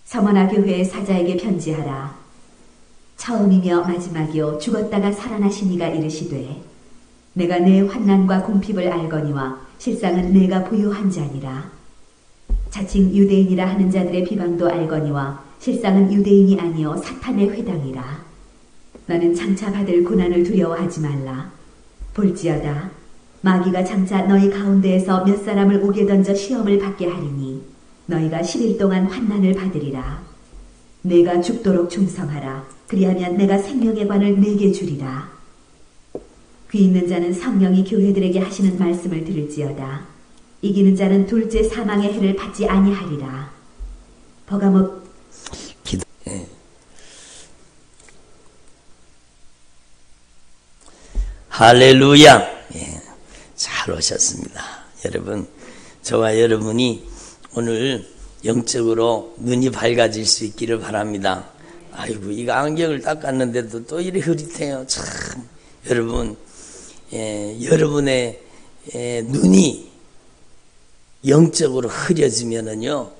서머나 교회의 사자에게 편지하라. 처음이며 마지막이요 죽었다가 살아나신 이가 이르시되 내가 내 환난과 궁핍을 알거니와 실상은 내가 부유한 자니라. 자칭 유대인이라 하는 자들의 비방도 알거니와 실상은 유대인이 아니요 사탄의 회당이라. 너는 장차 받을 고난을 두려워하지 말라. 볼지어다 마귀가 장차 너희 가운데에서 몇 사람을 옥에 던져 시험을 받게 하리니 너희가 10일 동안 환난을 받으리라. 내가 죽도록 충성하라. 그리하면 내가 생명의 관을 네게 주리라. 귀 있는 자는 성령이 교회들에게 하시는 말씀을 들을지어다. 이기는 자는 둘째 사망의 해를 받지 아니하리라. 버가모 기도. 할렐루야. 잘 오셨습니다. 여러분, 저와 여러분이 오늘 영적으로 눈이 밝아질 수 있기를 바랍니다. 아이고, 이거 안경을 닦았는데도 또 이리 흐릿해요. 참, 여러분, 여러분의 눈이 영적으로 흐려지면은요,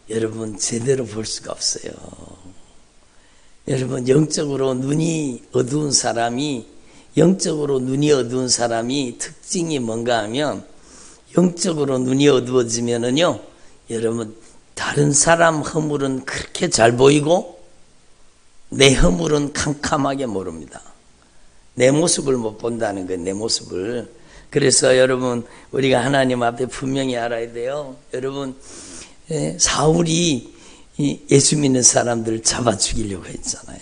여러분 제대로 볼 수가 없어요. 여러분, 영적으로 눈이 어두운 사람이 특징이 뭔가 하면, 영적으로 눈이 어두워지면은요, 여러분, 다른 사람 허물은 그렇게 잘 보이고, 내 허물은 캄캄하게 모릅니다. 내 모습을 못 본다는 거예요, 내 모습을. 그래서 여러분, 우리가 하나님 앞에 분명히 알아야 돼요. 여러분, 사울이 예수 믿는 사람들을 잡아 죽이려고 했잖아요.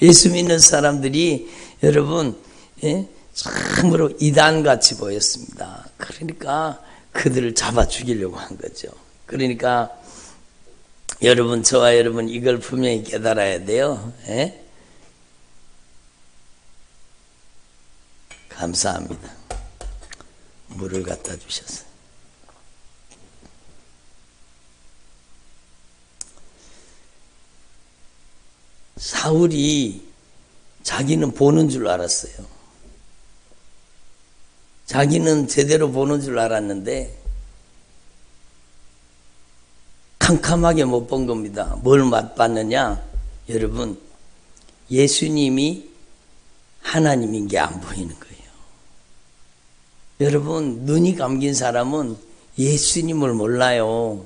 예수 믿는 사람들이 여러분, 참으로 이단같이 보였습니다. 그러니까 그들을 잡아 죽이려고 한 거죠. 그러니까 여러분, 저와 여러분 이걸 분명히 깨달아야 돼요. 감사합니다. 물을 갖다 주셔서. 사울이 자기는 보는 줄 알았어요. 자기는 제대로 보는 줄 알았는데 캄캄하게 못 본 겁니다. 뭘 맛봤느냐? 여러분, 예수님이 하나님인 게 안 보이는 거예요. 여러분, 눈이 감긴 사람은 예수님을 몰라요.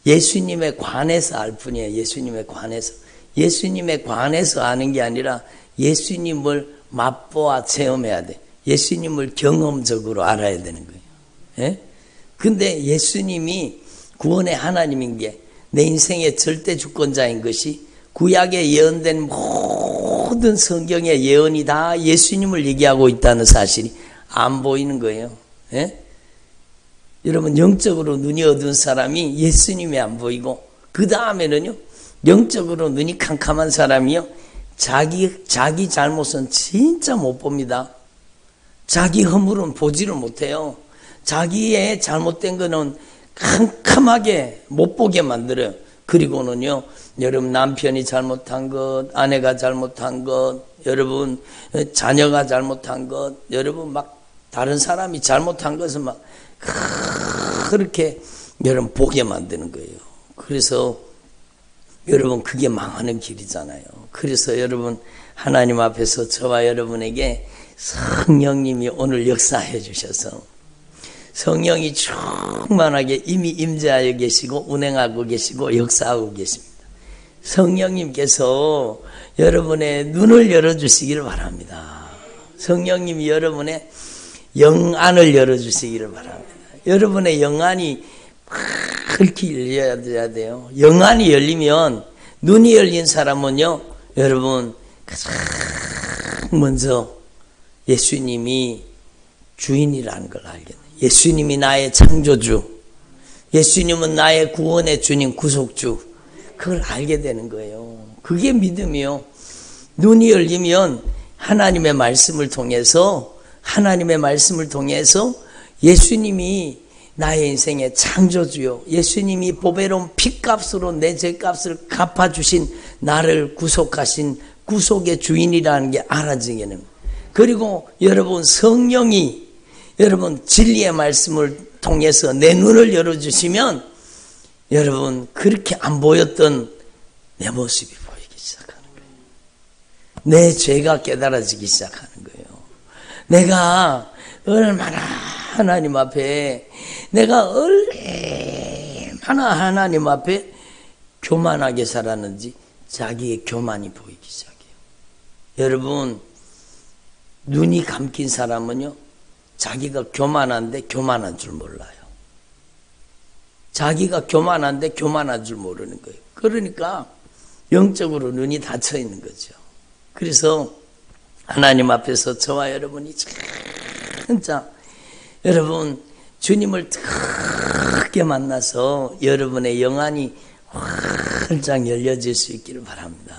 예수님에 관해서 알 뿐이에요. 예수님에 관해서. 예수님에 관해서 아는 게 아니라 예수님을 맛보아 체험해야 돼. 예수님을 경험적으로 알아야 되는 거예요. 근데 예수님이 구원의 하나님인 게, 내 인생의 절대 주권자인 것이, 구약에 예언된 모든 성경의 예언이 다 예수님을 얘기하고 있다는 사실이 안 보이는 거예요. 여러분, 영적으로 눈이 어두운 사람이 예수님이 안 보이고, 그 다음에는요, 영적으로 눈이 캄캄한 사람이요, 자기 잘못은 진짜 못 봅니다. 자기 허물은 보지를 못해요. 자기의 잘못된 거는 캄캄하게 못 보게 만들어요. 그리고는요, 여러분, 남편이 잘못한 것, 아내가 잘못한 것, 여러분, 자녀가 잘못한 것, 여러분, 막 다른 사람이 잘못한 것을 막 그렇게 여러분 보게 만드는 거예요. 그래서 여러분, 그게 망하는 길이잖아요. 그래서 여러분, 하나님 앞에서 저와 여러분에게 성령님이 오늘 역사해 주셔서, 성령이 충만하게 이미 임재하여 계시고 운행하고 계시고 역사하고 계십니다. 성령님께서 여러분의 눈을 열어주시기를 바랍니다. 성령님이 여러분의 영안을 열어주시기를 바랍니다. 여러분의 영안이 그렇게 열려야 돼요. 영안이 열리면, 눈이 열린 사람은요, 여러분, 가장 먼저 예수님이 주인이라는 걸 알게 돼요. 예수님이 나의 창조주, 예수님은 나의 구원의 주님, 구속주, 그걸 알게 되는 거예요. 그게 믿음이요. 눈이 열리면 하나님의 말씀을 통해서 예수님이 나의 인생의 창조주요, 예수님이 보배로운 피값으로 내 죄값을 갚아주신, 나를 구속하신 구속의 주인이라는 게 알아지게 됩니다. 그리고 여러분, 성령이 여러분 진리의 말씀을 통해서 내 눈을 열어주시면, 여러분, 그렇게 안 보였던 내 모습이 보이기 시작하는 거예요. 내 죄가 깨달아지기 시작하는 거예요. 내가 얼마나 하나님 앞에 교만하게 살았는지 자기의 교만이 보이기 시작해요. 여러분, 눈이 감긴 사람은요, 자기가 교만한데 교만한 줄 몰라요. 자기가 교만한데 교만한 줄 모르는 거예요. 그러니까 영적으로 눈이 닫혀 있는 거죠. 그래서 하나님 앞에서 저와 여러분이 진짜 여러분 주님을 크게 만나서 여러분의 영안이 활짝 열려질 수 있기를 바랍니다.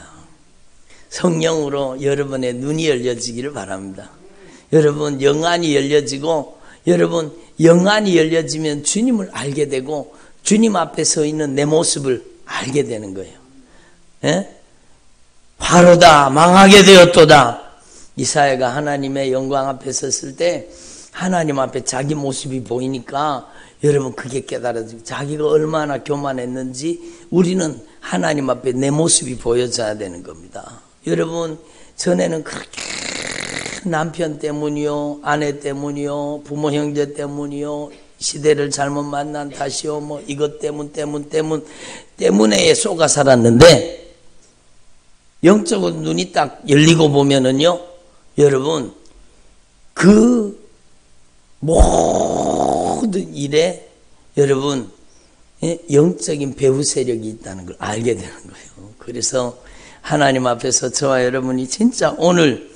성령으로 여러분의 눈이 열려지기를 바랍니다. 여러분 영안이 열려지고, 여러분 영안이 열려지면 주님을 알게 되고 주님 앞에 서 있는 내 모습을 알게 되는 거예요. 예? 화로다 망하게 되었도다. 이사야가 하나님의 영광 앞에 섰을 때 하나님 앞에 자기 모습이 보이니까 여러분 그게 깨달아지고, 자기가 얼마나 교만했는지 우리는 하나님 앞에 내 모습이 보여져야 되는 겁니다. 여러분, 전에는 그렇게 남편 때문이요, 아내 때문이요, 부모 형제 때문이요, 시대를 잘못 만난 탓이요, 뭐 이것 때문에 속아 살았는데, 영적으로 눈이 딱 열리고 보면은요, 여러분 그 모든 일에 여러분 영적인 배후 세력이 있다는 걸 알게 되는 거예요. 그래서 하나님 앞에서 저와 여러분이 진짜 오늘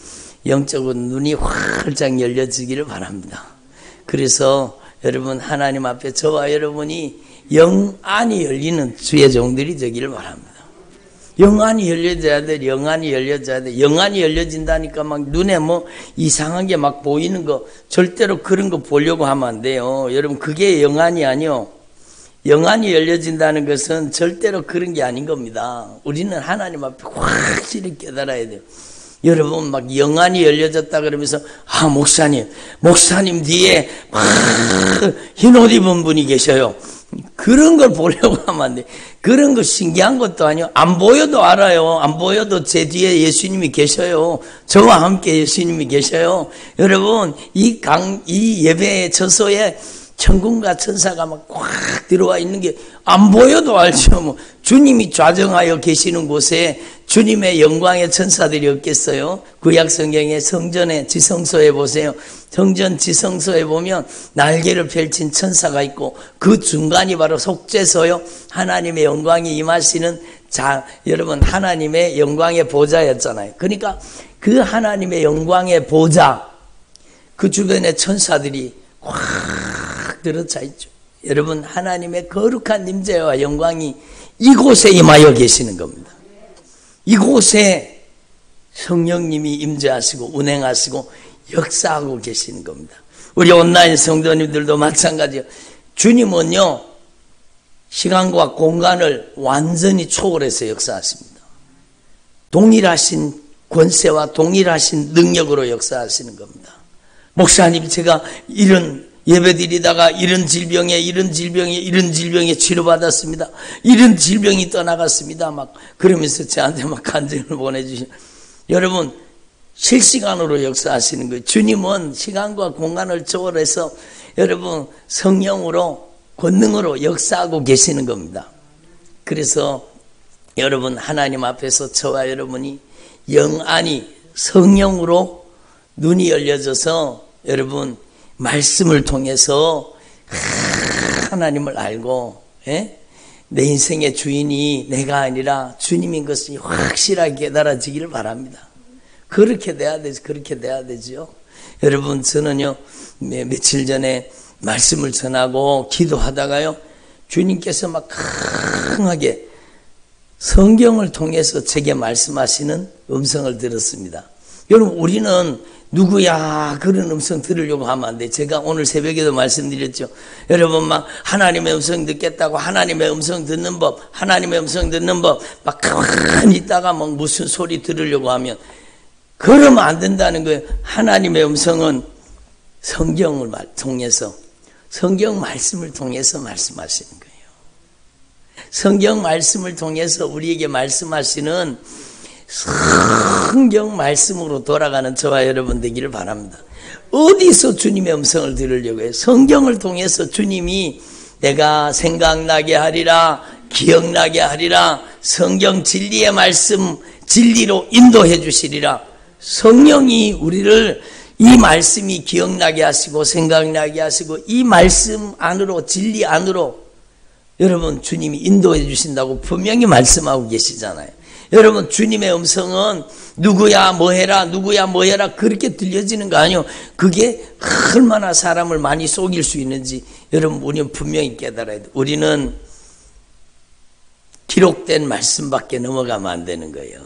영적으로 눈이 활짝 열려지기를 바랍니다. 그래서 여러분 하나님 앞에 저와 여러분이 영안이 열리는 주의 종들이 되기를 바랍니다. 영안이 열려져야 돼. 영안이 열려져야 돼. 영안이 열려진다니까 막 눈에 뭐 이상하게 막 보이는 거, 절대로 그런 거 보려고 하면 안 돼요. 여러분 그게 영안이 아니요. 영안이 열려진다는 것은 절대로 그런 게 아닌 겁니다. 우리는 하나님 앞에 확실히 깨달아야 돼요. 여러분 막 영안이 열려졌다 그러면서 목사님 뒤에 막 흰 옷 입은 분이 계셔요. 그런 걸 보려고 하면 안 돼. 그런 거 신기한 것도 아니요. 안 보여도 알아요. 안 보여도 제 뒤에 예수님이 계셔요. 저와 함께 예수님이 계셔요. 여러분 이 예배의 저소에 천군과 천사가 막 꽉 들어와 있는 게 안 보여도 알죠. 뭐 주님이 좌정하여 계시는 곳에 주님의 영광의 천사들이 없겠어요? 구약 성경의 성전의 지성소에 보세요. 성전 지성소에 보면 날개를 펼친 천사가 있고 그 중간이 바로 속죄소요. 하나님의 영광이 임하시는 여러분 하나님의 영광의 보좌였잖아요. 그러니까 그 하나님의 영광의 보좌, 그 주변에 천사들이 확 들어차 있죠. 여러분 하나님의 거룩한 임재와 영광이 이곳에 임하여 계시는 겁니다. 이곳에 성령님이 임재하시고 운행하시고 역사하고 계시는 겁니다. 우리 온라인 성도님들도 마찬가지예요. 주님은요 시간과 공간을 완전히 초월해서 역사하십니다. 동일하신 권세와 동일하신 능력으로 역사하시는 겁니다. 목사님 제가 이런 예배드리다가 이런 질병에 치료받았습니다. 이런 질병이 떠나갔습니다. 막 그러면서 저한테 막 간증을 보내주시는, 여러분 실시간으로 역사하시는 거예요. 주님은 시간과 공간을 초월해서 여러분 성령으로 권능으로 역사하고 계시는 겁니다. 그래서 여러분 하나님 앞에서 저와 여러분이 영안이 성령으로 눈이 열려져서 여러분 말씀을 통해서 하나님을 알고 내 인생의 주인이 내가 아니라 주님인 것이 확실하게 깨달아지기를 바랍니다. 그렇게 돼야 되죠. 여러분 저는요 며칠 전에 말씀을 전하고 기도하다가요 주님께서 막 강하게 성경을 통해서 제게 말씀하시는 음성을 들었습니다. 여러분 우리는 누구야 그런 음성 들으려고 하면 안 돼. 제가 오늘 새벽에도 말씀드렸죠. 여러분 막 하나님의 음성 듣겠다고 하나님의 음성 듣는 법 막 가만히 있다가 막 무슨 소리 들으려고 하면 그러면 안 된다는 거예요. 하나님의 음성은 성경을 통해서 성경 말씀을 통해서 말씀하시는 거예요. 성경 말씀을 통해서 우리에게 말씀하시는 성경 말씀으로 돌아가는 저와 여러분 되기를 바랍니다. 어디서 주님의 음성을 들으려고 해요? 성경을 통해서 주님이 내가 생각나게 하리라, 기억나게 하리라, 성경 진리의 말씀 진리로 인도해 주시리라. 성령이 우리를 이 말씀이 기억나게 하시고 생각나게 하시고 이 말씀 안으로, 진리 안으로 여러분 주님이 인도해 주신다고 분명히 말씀하고 계시잖아요. 여러분 주님의 음성은 누구야 뭐해라 누구야 뭐해라 그렇게 들려지는 거 아니에요. 그게 얼마나 사람을 많이 속일 수 있는지 여러분 우리는 분명히 깨달아야 돼요. 우리는 기록된 말씀밖에 넘어가면 안 되는 거예요.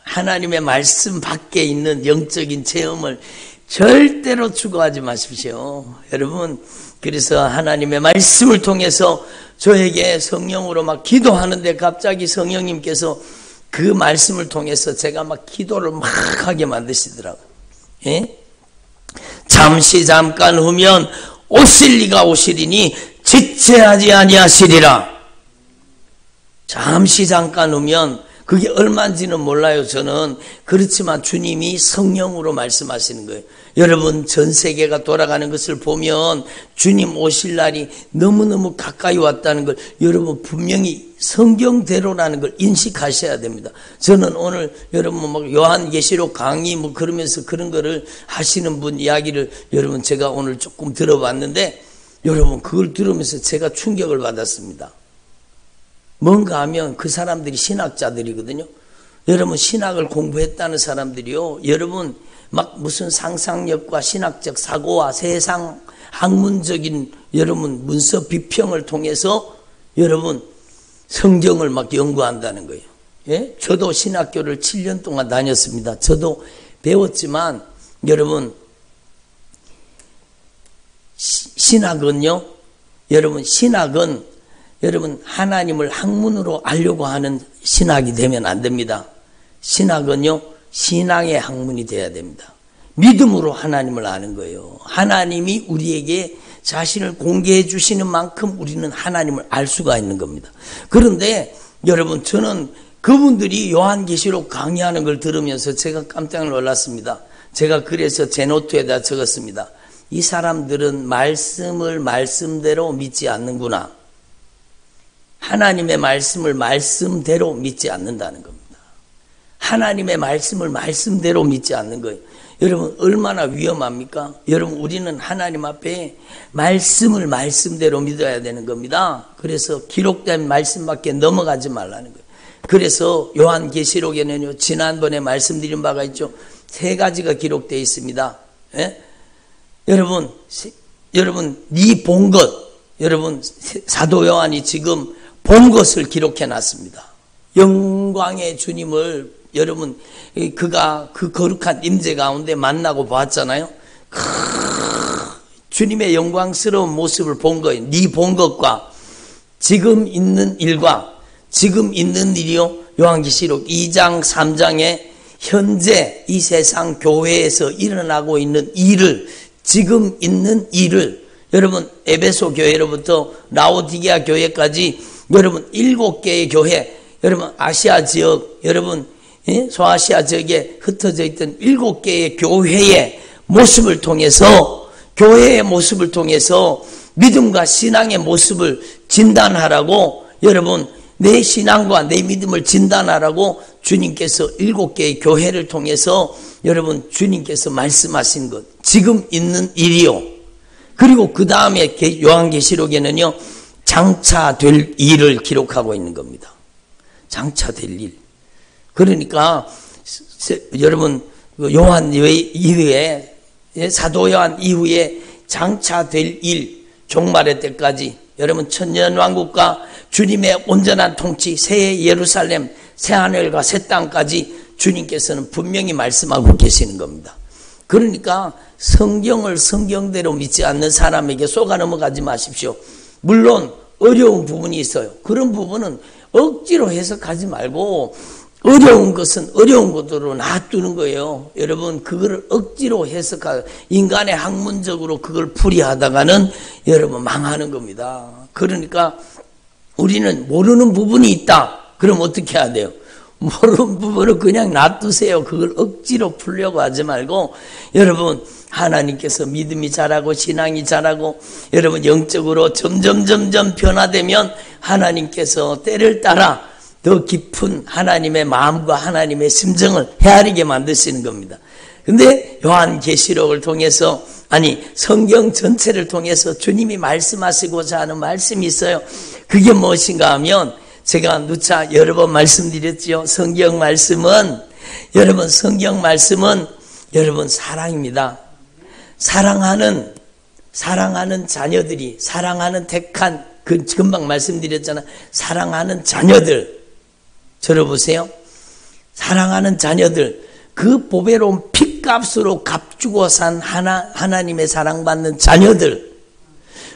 하나님의 말씀 밖에 있는 영적인 체험을 절대로 추구하지 마십시오. 여러분 그래서 하나님의 말씀을 통해서 저에게 성령으로 막 기도하는데 갑자기 성령님께서 그 말씀을 통해서 제가 막 기도를 막 하게 만드시더라고요. 예? 잠깐 후면 오실 이가 오시리니 지체하지 아니하시리라. 잠깐 후면 그게 얼마인지는 몰라요. 저는. 그렇지만 주님이 성령으로 말씀하시는 거예요. 여러분 전 세계가 돌아가는 것을 보면 주님 오실 날이 너무너무 가까이 왔다는 걸 여러분 분명히 성경대로라는 걸 인식하셔야 됩니다. 저는 오늘 여러분 막 요한계시록 강의 뭐 그러면서 그런 거를 하시는 분 이야기를 여러분 제가 오늘 조금 들어봤는데 여러분 그걸 들으면서 제가 충격을 받았습니다. 뭔가 하면 그 사람들이 신학자들이거든요. 여러분 신학을 공부했다는 사람들이요. 여러분 막 무슨 상상력과 신학적 사고와 세상 학문적인 여러분 문서 비평을 통해서 여러분 성경을 막 연구한다는 거예요. 예? 저도 신학교를 7년 동안 다녔습니다. 저도 배웠지만 여러분 신학은요. 여러분 신학은 여러분 하나님을 학문으로 알려고 하는 신학이 되면 안 됩니다. 신학은요. 신앙의 학문이 돼야 됩니다. 믿음으로 하나님을 아는 거예요. 하나님이 우리에게 자신을 공개해 주시는 만큼 우리는 하나님을 알 수가 있는 겁니다. 그런데 여러분 저는 그분들이 요한계시록 강의하는 걸 들으면서 제가 깜짝 놀랐습니다. 제가 그래서 제 노트에다 적었습니다. 이 사람들은 말씀을 말씀대로 믿지 않는구나. 하나님의 말씀을 말씀대로 믿지 않는다는 겁니다. 하나님의 말씀을 말씀대로 믿지 않는 거예요. 여러분 얼마나 위험합니까? 여러분 우리는 하나님 앞에 말씀을 말씀대로 믿어야 되는 겁니다. 그래서 기록된 말씀밖에 넘어가지 말라는 거예요. 그래서 요한계시록에는요. 지난번에 말씀드린 바가 있죠. 3가지가 기록되어 있습니다. 예? 여러분 네 본 것 여러분 사도 요한이 지금 본 것을 기록해 놨습니다. 영광의 주님을 여러분 그가 그 거룩한 임재 가운데 만나고 봤잖아요. 주님의 영광스러운 모습을 본 거예요. 네 본 것과 지금 있는 일과 지금 있는 일이요. 요한계시록 2장 3장에 현재 이 세상 교회에서 일어나고 있는 일을 지금 있는 일을 여러분 에베소 교회로부터 라오디게아 교회까지 여러분 7개의 교회 여러분 아시아 지역 여러분 소아시아 지역에 흩어져 있던 7개의 교회의 모습을 통해서 교회의 모습을 통해서 믿음과 신앙의 모습을 진단하라고 여러분 내 신앙과 내 믿음을 진단하라고 주님께서 7개의 교회를 통해서 여러분 주님께서 말씀하신 것 지금 있는 일이요. 그리고 그 다음에 요한계시록에는요. 장차 될 일을 기록하고 있는 겁니다. 장차 될 일. 그러니까 여러분 요한 이후에 사도 요한 이후에 장차 될 일 종말의 때까지 여러분 천년왕국과 주님의 온전한 통치 새 예루살렘 새 하늘과 새 땅까지 주님께서는 분명히 말씀하고 계시는 겁니다. 그러니까 성경을 성경대로 믿지 않는 사람에게 속아 넘어가지 마십시오. 물론 어려운 부분이 있어요. 그런 부분은 억지로 해석하지 말고 어려운 것은 어려운 것으로 놔두는 거예요. 여러분 그거를 억지로 해석하고 인간의 학문적으로 그걸 풀이하다가는 여러분 망하는 겁니다. 그러니까 우리는 모르는 부분이 있다. 그럼 어떻게 해야 돼요? 모르는 부분을 그냥 놔두세요. 그걸 억지로 풀려고 하지 말고, 여러분, 하나님께서 믿음이 자라고 신앙이 자라고 여러분 영적으로 점점 변화되면 하나님께서 때를 따라 더 깊은 하나님의 마음과 하나님의 심정을 헤아리게 만드시는 겁니다. 근데 요한계시록을 통해서, 아니 성경 전체를 통해서 주님이 말씀하시고자 하는 말씀이 있어요. 그게 무엇인가 하면, 제가 누차 여러 번 말씀드렸죠. 성경 말씀은 여러분 사랑입니다. 사랑하는 자녀들이, 사랑하는 택한, 금방 말씀드렸잖아. 사랑하는 자녀들, 들어보세요. 사랑하는 자녀들, 그 보배로운 피값으로 값주고 산 하나님의 사랑받는 자녀들,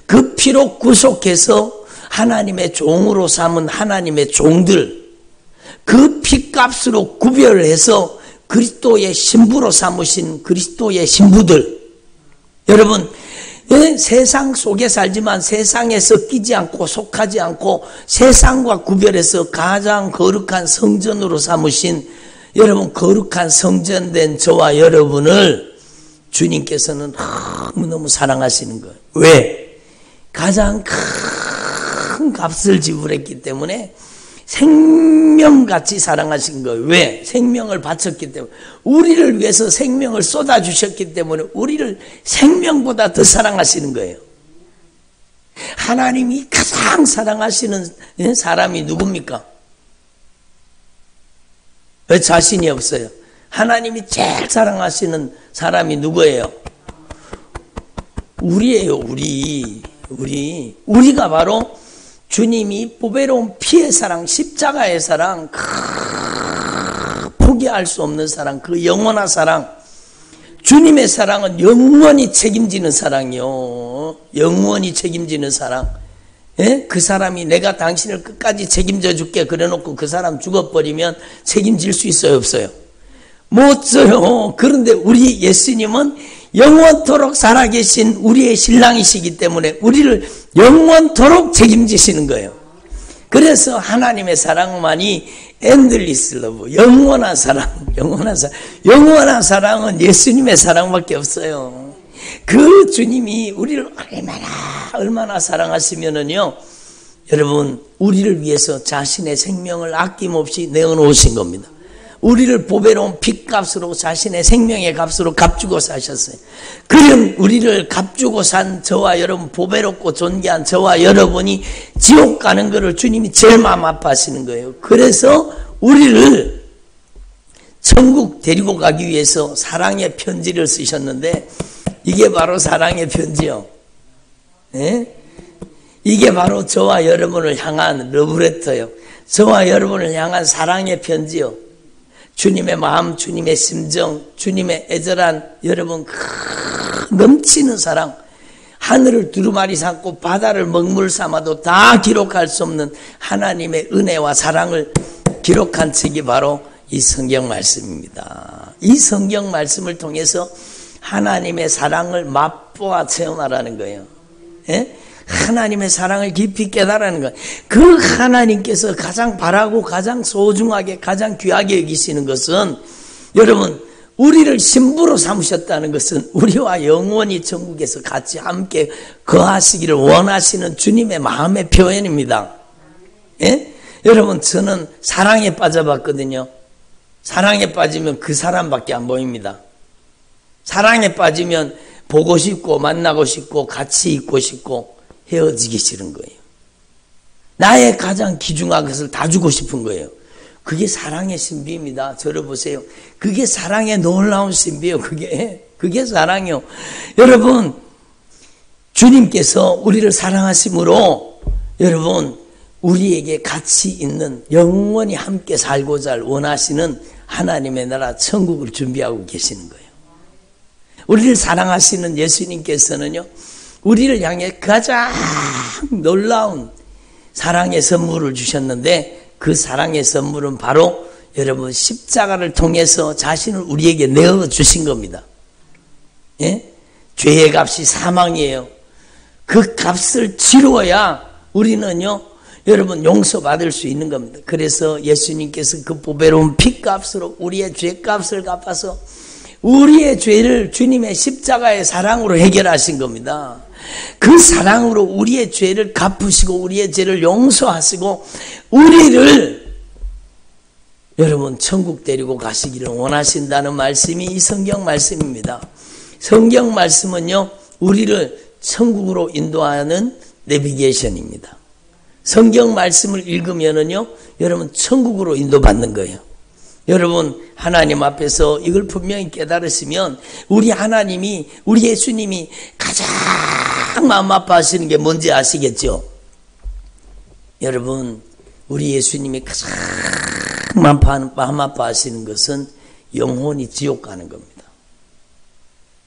그 피로 구속해서 하나님의 종으로 삼은 하나님의 종들, 그 피값으로 구별해서 그리스도의 신부로 삼으신 그리스도의 신부들. 여러분, 세상 속에 살지만 세상에 섞이지 않고 속하지 않고 세상과 구별해서 가장 거룩한 성전으로 삼으신 여러분, 거룩한 성전된 저와 여러분을 주님께서는 너무너무 사랑하시는 거예요. 왜? 가장 큰 값을 지불했기 때문에 생명같이 사랑하신 거예요. 왜? 생명을 바쳤기 때문에, 우리를 위해서 생명을 쏟아주셨기 때문에 우리를 생명보다 더 사랑하시는 거예요. 하나님이 가장 사랑하시는 사람이 누굽니까? 왜 자신이 없어요? 하나님이 제일 사랑하시는 사람이 누구예요? 우리예요. 우리가 바로 주님이 보배로운 피의 사랑, 십자가의 사랑, 포기할 수 없는 사랑, 그 영원한 사랑, 주님의 사랑은 영원히 책임지는 사랑이요. 영원히 책임지는 사랑. 예? 그 사람이 내가 당신을 끝까지 책임져 줄게 그래놓고 그 사람 죽어버리면 책임질 수 있어요, 없어요? 못 써요. 그런데 우리 예수님은 영원토록 살아계신 우리의 신랑이시기 때문에 우리를 영원토록 책임지시는 거예요. 그래서 하나님의 사랑만이 endless love, 영원한 사랑은 예수님의 사랑밖에 없어요. 그 주님이 우리를 얼마나 사랑하시면은요, 여러분, 우리를 위해서 자신의 생명을 아낌없이 내어놓으신 겁니다. 우리를 보배로운 핏값으로 자신의 생명의 값으로 값주고 사셨어요. 그럼 우리를 값주고 산 저와 여러분, 보배롭고 존귀한 저와 여러분이 지옥 가는 것을 주님이 제일 마음 아파하시는 거예요. 그래서 우리를 천국 데리고 가기 위해서 사랑의 편지를 쓰셨는데, 이게 바로 사랑의 편지요. 예? 이게 바로 저와 여러분을 향한 러브레터요. 저와 여러분을 향한 사랑의 편지요. 주님의 마음, 주님의 심정, 주님의 애절한 여러분 넘치는 사랑, 하늘을 두루마리 삼고 바다를 먹물 삼아도 다 기록할 수 없는 하나님의 은혜와 사랑을 기록한 책이 바로 이 성경 말씀입니다. 이 성경 말씀을 통해서 하나님의 사랑을 맛보아 체험하라는 거예요. 예? 하나님의 사랑을 깊이 깨달으라는 거예요. 그 하나님께서 가장 바라고 가장 소중하게 가장 귀하게 여기시는 것은, 여러분, 우리를 신부로 삼으셨다는 것은 우리와 영원히 천국에서 같이 함께 거하시기를 원하시는 주님의 마음의 표현입니다. 예? 여러분, 저는 사랑에 빠져봤거든요. 사랑에 빠지면 그 사람밖에 안 보입니다. 사랑에 빠지면 보고 싶고 만나고 싶고 같이 있고 싶고 헤어지기 싫은 거예요. 나의 가장 귀중한 것을 다 주고 싶은 거예요. 그게 사랑의 신비입니다. 들어보세요. 그게 사랑의 놀라운 신비예요. 그게 사랑이요. 여러분, 주님께서 우리를 사랑하심으로 여러분, 우리에게 가치 있는 영원히 함께 살고자 원하시는 하나님의 나라 천국을 준비하고 계시는 거예요. 우리를 사랑하시는 예수님께서는요, 우리를 향해 가장 놀라운 사랑의 선물을 주셨는데, 그 사랑의 선물은 바로 여러분 십자가를 통해서 자신을 우리에게 내어주신 겁니다. 예? 죄의 값이 사망이에요. 그 값을 치루어야 우리는요, 여러분 용서받을 수 있는 겁니다. 그래서 예수님께서 그 보배로운 피값으로 우리의 죄값을 갚아서 우리의 죄를 주님의 십자가의 사랑으로 해결하신 겁니다. 그 사랑으로 우리의 죄를 갚으시고 우리의 죄를 용서하시고 우리를 여러분 천국 데리고 가시기를 원하신다는 말씀이 이 성경 말씀입니다. 성경 말씀은요 우리를 천국으로 인도하는 내비게이션입니다. 성경 말씀을 읽으면은요 여러분 천국으로 인도받는 거예요. 여러분 하나님 앞에서 이걸 분명히 깨달으시면 우리 하나님이 우리 예수님이 가장 마음 아파하시는 게 뭔지 아시겠죠? 여러분 우리 예수님이 가장 마음 아파하시는 것은 영혼이 지옥 가는 겁니다.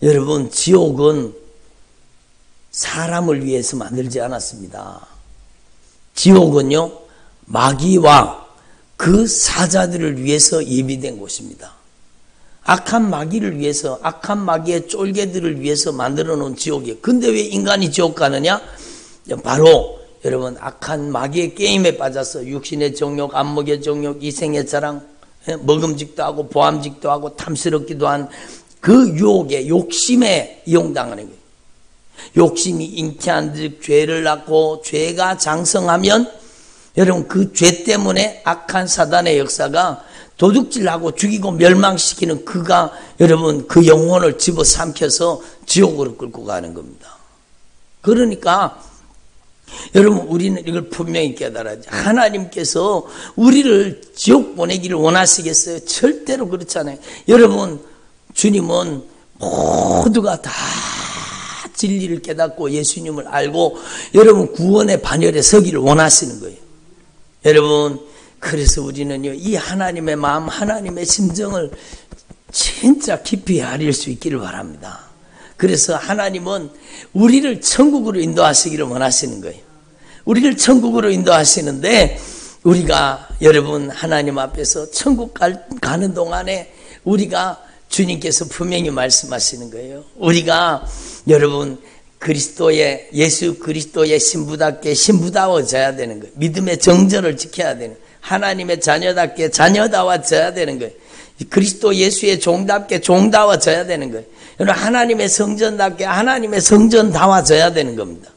여러분 지옥은 사람을 위해서 만들지 않았습니다. 지옥은요 마귀와 그 사자들을 위해서 예비된 곳입니다. 악한 마귀를 위해서 악한 마귀의 쫄개들을 위해서 만들어 놓은 지옥이에요. 근데 왜 인간이 지옥 가느냐? 바로 여러분 악한 마귀의 게임에 빠져서 육신의 정욕, 안목의 정욕, 이생의 자랑, 먹음직도 하고 보암직도 하고 탐스럽기도 한 그 유혹에 욕심에 이용당하는 거예요. 욕심이 잉태한 즉 죄를 낳고 죄가 장성하면 여러분 그 죄 때문에 악한 사단의 역사가 도둑질하고 죽이고 멸망시키는 그가 여러분 그 영혼을 집어삼켜서 지옥으로 끌고 가는 겁니다. 그러니까 여러분 우리는 이걸 분명히 깨달아야죠. 하나님께서 우리를 지옥 보내기를 원하시겠어요? 절대로 그렇지 않아요. 여러분 주님은 모두가 다 진리를 깨닫고 예수님을 알고 여러분 구원의 반열에 서기를 원하시는 거예요. 여러분 그래서 우리는요 이 하나님의 마음 하나님의 심정을 진짜 깊이 알릴 수 있기를 바랍니다. 그래서 하나님은 우리를 천국으로 인도하시기를 원하시는 거예요. 우리를 천국으로 인도하시는데 우리가 여러분 하나님 앞에서 천국 가는 동안에 우리가 주님께서 분명히 말씀하시는 거예요. 우리가 여러분 그리스도의 예수 그리스도의 신부답게 신부다워져야 되는 거예요. 믿음의 정절을 지켜야 되는 거예요. 하나님의 자녀답게 자녀다워져야 되는 거예요. 그리스도 예수의 종답게 종다워져야 되는 거예요. 여러분 하나님의 성전답게 하나님의 성전다워져야 되는 겁니다.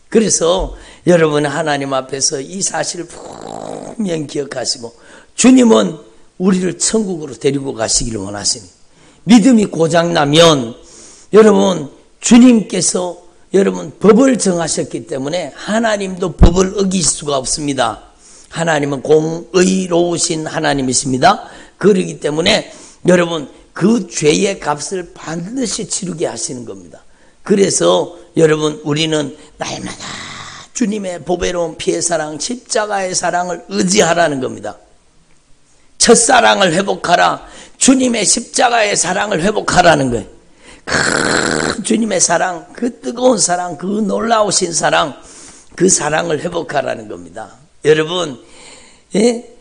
그래서 여러분 하나님 앞에서 이 사실을 분명히 기억하시고 주님은 우리를 천국으로 데리고 가시기를 원하십니다. 믿음이 고장나면 여러분 주님께서 여러분 법을 정하셨기 때문에 하나님도 법을 어길 수가 없습니다. 하나님은 공의로우신 하나님이십니다. 그러기 때문에 여러분 그 죄의 값을 반드시 치르게 하시는 겁니다. 그래서 여러분 우리는 날마다 주님의 보배로운 피의 사랑 십자가의 사랑을 의지하라는 겁니다. 첫사랑을 회복하라. 주님의 십자가의 사랑을 회복하라는 거예요. 주님의 사랑, 그 뜨거운 사랑, 그 놀라우신 사랑, 그 사랑을 회복하라는 겁니다. 여러분, 예?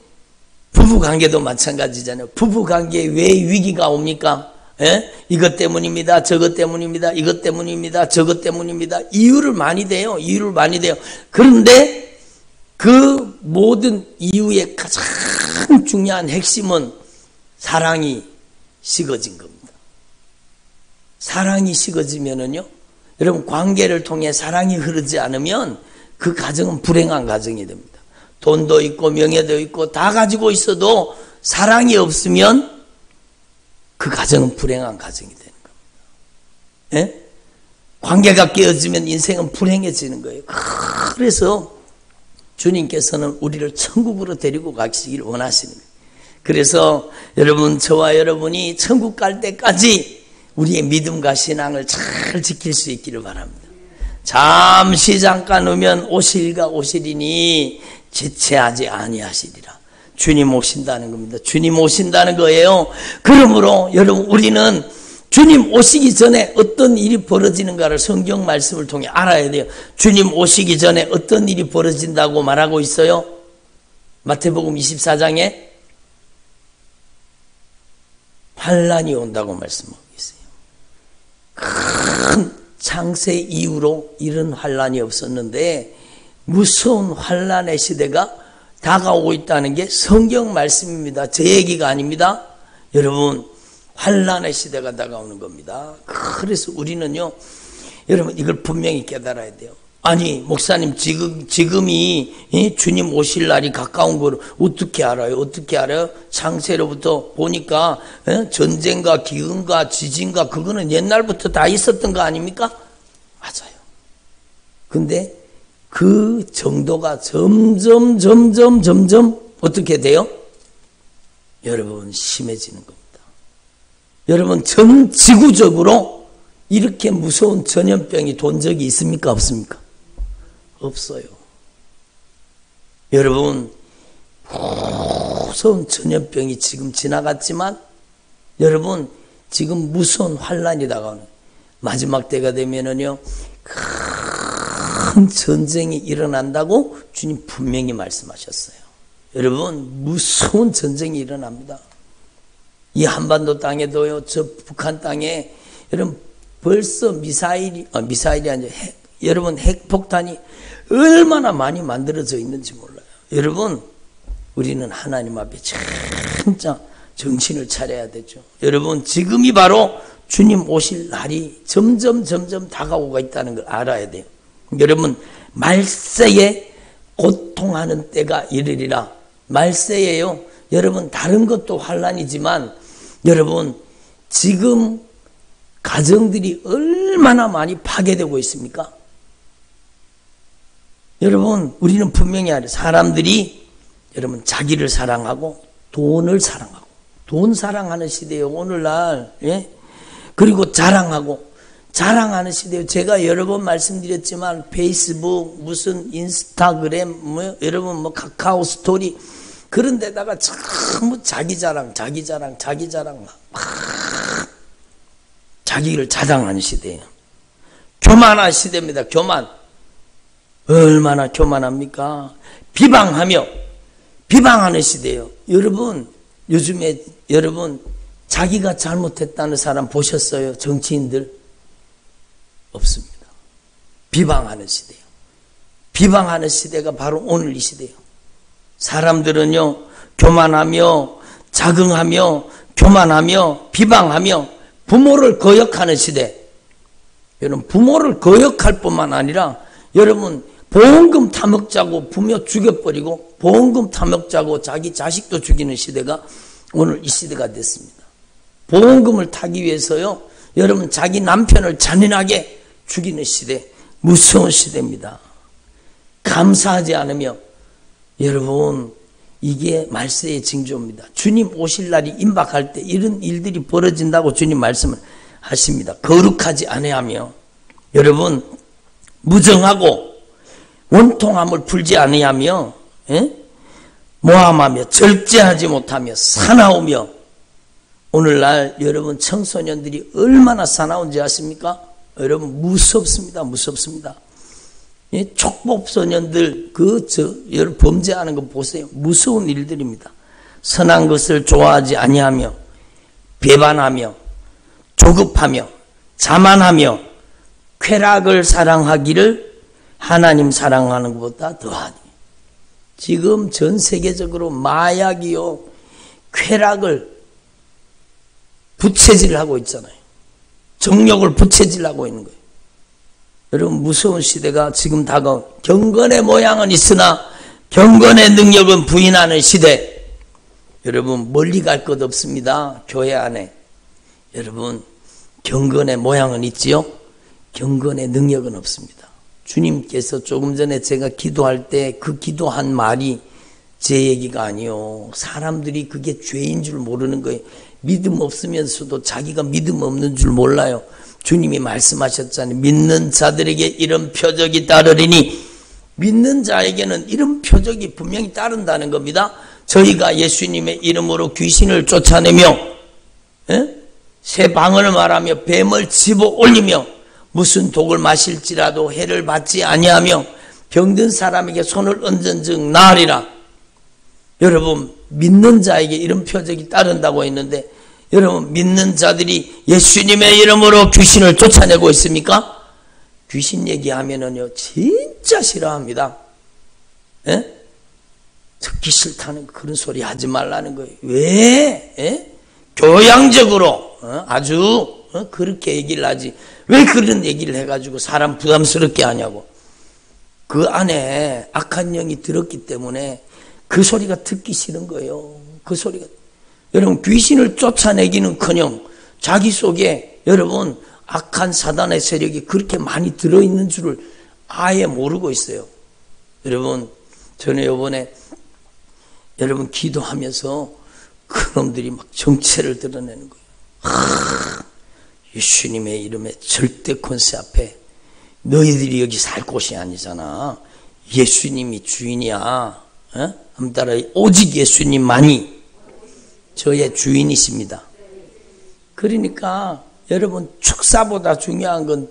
부부관계도 마찬가지잖아요. 부부관계에 왜 위기가 옵니까? 예? 이것 때문입니다. 저것 때문입니다. 이것 때문입니다. 저것 때문입니다. 이유를 많이 대요. 이유를 많이 대요. 그런데 그 모든 이유의 가장 중요한 핵심은 사랑이 식어진 겁니다. 사랑이 식어지면은요, 여러분 관계를 통해 사랑이 흐르지 않으면 그 가정은 불행한 가정이 됩니다. 돈도 있고 명예도 있고 다 가지고 있어도 사랑이 없으면 그 가정은 불행한 가정이 되는 겁니다. 예? 관계가 깨어지면 인생은 불행해지는 거예요. 그래서 주님께서는 우리를 천국으로 데리고 가시기를 원하시는 거예요. 그래서 여러분 저와 여러분이 천국 갈 때까지 우리의 믿음과 신앙을 잘 지킬 수 있기를 바랍니다. 잠시 잠깐 오면 오실가 오시리니 지체하지 아니하시리라. 주님 오신다는 겁니다. 주님 오신다는 거예요. 그러므로 여러분 우리는 주님 오시기 전에 어떤 일이 벌어지는가를 성경 말씀을 통해 알아야 돼요. 주님 오시기 전에 어떤 일이 벌어진다고 말하고 있어요? 마태복음 24장에 환란이 온다고 말씀하고 있어요. 큰 창세 이후로 이런 환란이 없었는데 무서운 환난의 시대가 다가오고 있다는 게 성경 말씀입니다. 제 얘기가 아닙니다. 여러분, 환난의 시대가 다가오는 겁니다. 그래서 우리는요, 여러분 이걸 분명히 깨달아야 돼요. 아니 목사님 지금이 주님 오실 날이 가까운 걸 어떻게 알아요? 어떻게 알아요? 창세로부터 보니까 전쟁과 기근과 지진과 그거는 옛날부터 다 있었던 거 아닙니까? 맞아요. 근데 그 정도가 점점 어떻게 돼요? 여러분 심해지는 겁니다. 여러분 전 지구적으로 이렇게 무서운 전염병이 돈 적이 있습니까? 없습니까? 없어요. 여러분 무서운 전염병이 지금 지나갔지만 여러분 지금 무서운 환란이 다가오는 마지막 때가 되면은요 큰 전쟁이 일어난다고 주님 분명히 말씀하셨어요. 여러분 무서운 전쟁이 일어납니다. 이 한반도 땅에도요, 저 북한 땅에 여러분 벌써 미사일이 아니라 여러분 핵폭탄이 얼마나 많이 만들어져 있는지 몰라요. 여러분 우리는 하나님 앞에 진짜 정신을 차려야 되죠. 여러분 지금이 바로 주님 오실 날이 점점 다가오고 있다는 걸 알아야 돼요. 여러분 말세에 고통하는 때가 이르리라. 말세에요. 여러분 다른 것도 환란이지만 여러분 지금 가정들이 얼마나 많이 파괴되고 있습니까? 여러분 우리는 분명히 알아요. 사람들이 여러분 자기를 사랑하고 돈을 사랑하고 돈 사랑하는 시대예요. 오늘날. 예? 그리고 자랑하는 시대예요. 제가 여러 번 말씀드렸지만 페이스북 무슨 인스타그램 여러분 카카오 스토리 그런 데다가 전부 자기 자랑 막 자기를 자랑하는 시대예요. 교만한 시대입니다. 교만. 얼마나 교만합니까? 비방하는 시대예요. 여러분 요즘에 여러분 자기가 잘못했다는 사람 보셨어요? 정치인들? 없습니다. 비방하는 시대예요. 비방하는 시대가 바로 오늘 이 시대예요. 사람들은요 교만하며 자긍하며 교만하며 비방하며 부모를 거역하는 시대. 여러분 부모를 거역할 뿐만 아니라 여러분 보험금 타먹자고 부모 죽여버리고 보험금 타먹자고 자기 자식도 죽이는 시대가 오늘 이 시대가 됐습니다. 보험금을 타기 위해서요 여러분 자기 남편을 잔인하게 죽이는 시대. 무서운 시대입니다. 감사하지 않으며 여러분 이게 말세의 징조입니다. 주님 오실 날이 임박할 때 이런 일들이 벌어진다고 주님 말씀을 하십니다. 거룩하지 아니하며 여러분 무정하고 원통함을 풀지 아니하며 모함하며 절제하지 못하며 사나우며 오늘날 여러분 청소년들이 얼마나 사나운지 아십니까? 여러분 무섭습니다. 촉법소년들 여러분 범죄하는 거 보세요. 무서운 일들입니다. 선한 것을 좋아하지 아니하며 배반하며 조급하며 자만하며 쾌락을 사랑하기를 하나님 사랑하는 것보다 더하니. 지금 전 세계적으로 마약이요 쾌락을 부채질하고 있잖아요. 정욕을 부채질하고 있는 거예요. 여러분 무서운 시대가 지금 다가온 경건의 모양은 있으나 경건의 능력은 부인하는 시대. 여러분 멀리 갈 것 없습니다. 교회 안에 여러분 경건의 모양은 있지요. 경건의 능력은 없습니다. 주님께서 조금 전에 제가 기도할 때 그 기도한 말이 제 얘기가 아니요. 사람들이 그게 죄인 줄 모르는 거예요. 믿음 없으면서도 자기가 믿음 없는 줄 몰라요. 주님이 말씀하셨잖아요. 믿는 자들에게 이런 표적이 따르리니. 믿는 자에게는 이런 표적이 분명히 따른다는 겁니다. 저희가 예수님의 이름으로 귀신을 쫓아내며 새 방언을 말하며 뱀을 집어 올리며 무슨 독을 마실지라도 해를 받지 아니하며 병든 사람에게 손을 얹은즉 나으리라. 여러분 믿는 자에게 이런 표적이 따른다고 했는데 여러분 믿는 자들이 예수님의 이름으로 귀신을 쫓아내고 있습니까? 귀신 얘기하면은요 진짜 싫어합니다. 듣기 싫다는 그런 소리 하지 말라는 거예요. 왜? 교양적으로 아주 그렇게 얘기를 하지. 왜 그런 얘기를 해가지고 사람 부담스럽게 하냐고. 그 안에 악한 영이 들었기 때문에 그 소리가 듣기 싫은 거예요. 그 소리가. 여러분 귀신을 쫓아내기는커녕 자기 속에 여러분 악한 사단의 세력이 그렇게 많이 들어있는 줄을 아예 모르고 있어요. 여러분 저는 이번에 여러분 기도하면서 그놈들이 막 정체를 드러내는 거예요. 예수님의 이름에 절대 권세 앞에 너희들이 여기 살 곳이 아니잖아. 예수님이 주인이야. 한번 따라 오직 예수님만이 저의 주인이십니다. 그러니까 여러분 축사보다 중요한 건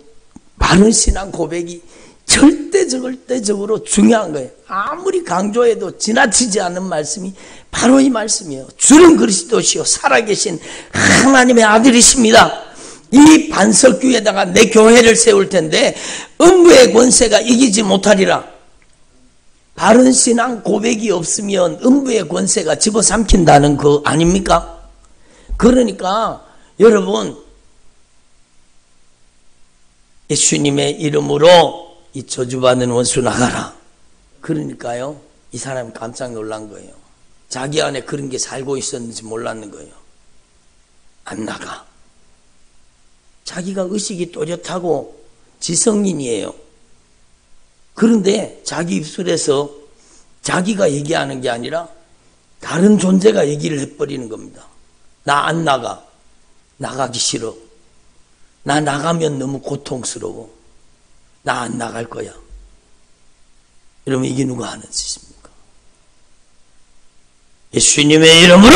바른 신앙 고백이 절대적으로 중요한 거예요. 아무리 강조해도 지나치지 않는 말씀이 바로 이 말씀이에요. 주는 그리스도시요 살아계신 하나님의 아들이십니다. 이 반석교에다가 내 교회를 세울 텐데 음부의 권세가 이기지 못하리라. 바른 신앙 고백이 없으면 음부의 권세가 집어삼킨다는 거 아닙니까? 그러니까 여러분 예수님의 이름으로 이 저주받는 원수 나가라. 그러니까요 이 사람이 깜짝 놀란 거예요. 자기 안에 그런 게 살고 있었는지 몰랐는 거예요. 안 나가. 자기가 의식이 또렷하고 지성인이에요. 그런데 자기 입술에서 자기가 얘기하는 게 아니라 다른 존재가 얘기를 해버리는 겁니다. 나 안 나가. 나가기 싫어. 나 나가면 너무 고통스러워. 나 안 나갈 거야. 여러분 이게 누가 하는 짓입니까? 예수님의 이름으로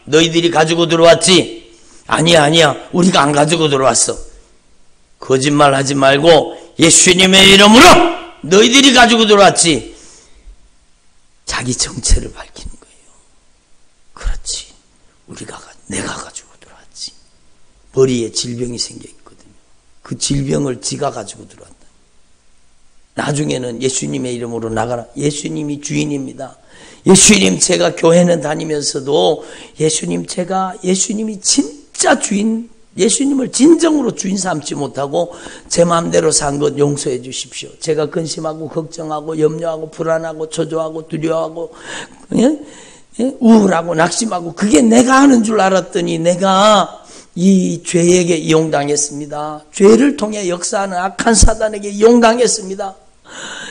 너희들이 가지고 들어왔지? 아니야 우리가 안 가지고 들어왔어. 거짓말 하지 말고 예수님의 이름으로 너희들이 가지고 들어왔지. 자기 정체를 밝히는 거예요. 그렇지. 내가 가지고 들어왔지. 머리에 질병이 생겨 있거든요. 그 질병을 지가 가지고 들어왔다. 나중에는 예수님의 이름으로 나가라. 예수님이 주인입니다. 예수님 제가 교회는 다니면서도 예수님이 진짜 주인, 예수님을 진정으로 주인 삼지 못하고 제 마음대로 산 것 용서해 주십시오. 제가 근심하고 걱정하고 염려하고 불안하고 초조하고 두려워하고 우울하고 낙심하고 그게 내가 하는 줄 알았더니 내가 이 죄에게 이용당했습니다. 죄를 통해 역사하는 악한 사단에게 이용당했습니다.